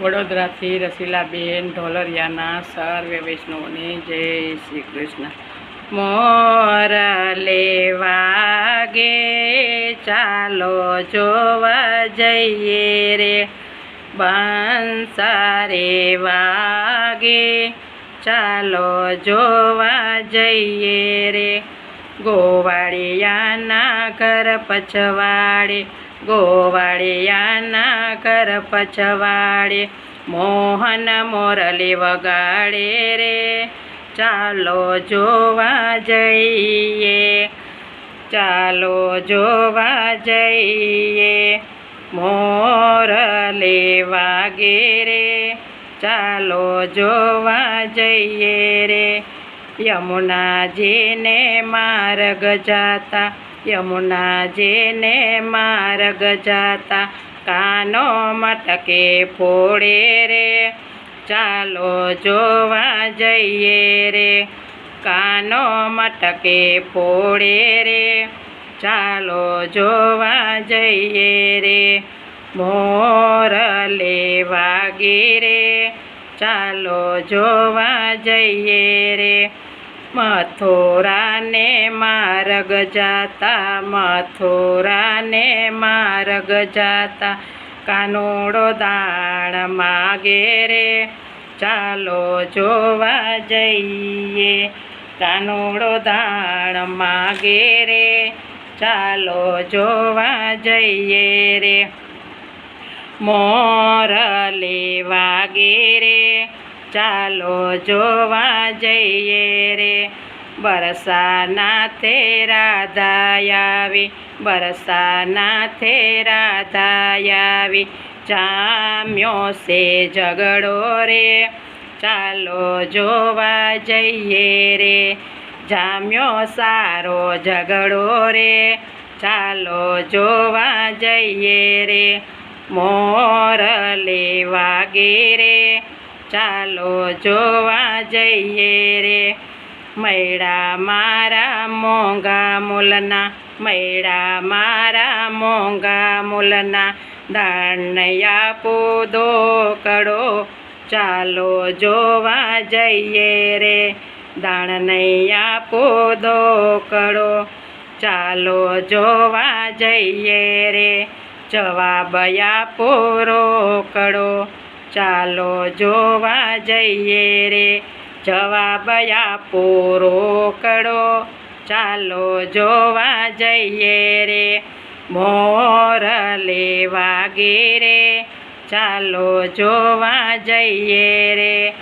વડોદરાથી રસીલાબેન ઢોલરિયાના સર્વે વૈષ્ણવને જય શ્રી કૃષ્ણ. મોર લેવાગે ચાલો જોવા જઈએ રે, બંસારે વાગે ચાલો જોવા જઈએ રે. ગોવાળિયાના ઘર પછવાડે, ગોવાળિયાના ઘર પછવાડે મોહન મોરલી વગાડે રે, ચાલો જોવા જઈએ, ચાલો જોવા જઈએ. મોરલી વાગે રે, ચાલો જોવા જઈએ રે. યમુનાજીને માર્ગ જાતા, યમુનાજીને માર્ગ જાતા કાનો મટકે ફોડે રે, ચાલો જોવા જઈએ રે. કાનો મટકે ફોડે રે, ચાલો જોવા જઈએ રે. મોરલી વાગે રે, ચાલો જોવા જઈએ રે. મથુરાને માર્ગ જાતા, મથુરાને માર્ગ જાતા કાનુડો દાણ માગે રે, ચાલો જોવા જઈએ. કાનુડો દાણ માગે રે, ચાલો જોવા જઈએ રે. મોરલી વાગે રે, ચાલો જોવા જઈએ રે. બરસાનાથે રાધા આવી, બરસાનાથે રાધા આવી જામ્યો છે ઝઘડો રે, ચાલો જોવા જઈએ રે. જામ્યો સારો ઝઘડો રે, ચાલો જોવા જઈએ રે. મોરલી વાગે રે, ચાલો જોવા જઈએ રે. મૈડા મારા મોંઘા મૂલના, મૈડા મારા મોંઘા મૂલના દાણયા પૂદો કડો, ચાલો જોવા જઈએ રે. દાણયા પૂદો કડો, ચાલો જોવા જઈએ રે. જવાબ આપો રોકડો, ચાલો જોવા જઈએ રે. જવાબ આપો રોકડો, ચાલો જોવા જઈએ રે. મોરલી વાગે રે, ચાલો જોવા જઈએ રે.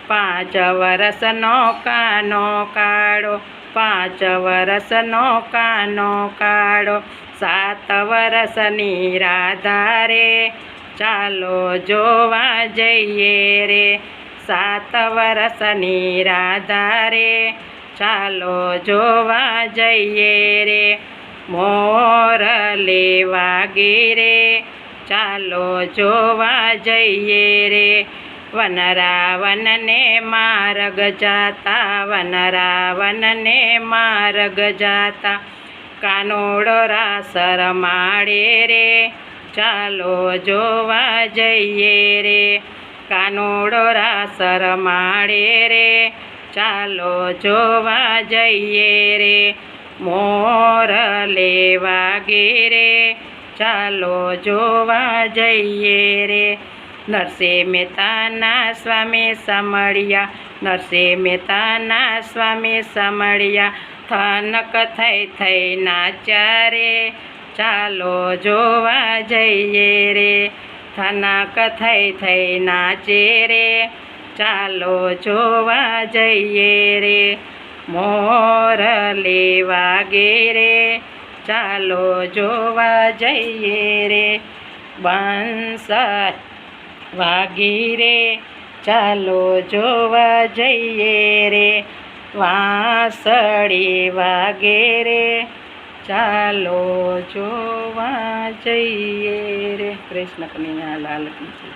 5 વર્ષનો કાનો કાળો, 5 વર્ષનો કાનો કાળો 7 વર્ષની રાધા રે, ચાલો જોવા જઈએ રે. 7 વર્ષની રાધા રે, ચાલો જોવા જઈએ રે. મોરલી વાગે રે, ચાલો જોવા જઈએ રે. વનરાવનને માર્ગ જાતા, વનરાવનને માર્ગ જાતા કાનુડો રાસ રમાડે રે, ચાલો જોવા જઈએ રે. કાનુડો રાસ રમાડે રે, ચાલો જોવા જઈએ રે. મોરલી વાગે રે, ચાલો જોવા જઈએ રે. નરસિંહ મહેતાના સ્વામી સમળિયા, નરસિંહ મહેતાના સ્વામી સમળિયા થનક થઈ થઈ નાચ્યા રે, ચાલો જોવા જઈએ રે. થનક થઈ થઈ નાચે રે, ચાલો જોવા જઈએ રે. મોરલી વાગે રે, ચાલો જોવા જઈએ રે. બંસ વાગી રે, ચાલો જોવા જઈએ રે. વાંસળી વાગે રે, ચાલો જોવા જઈએ રે. કૃષ્ણ કનૈયા લાલ કી જય.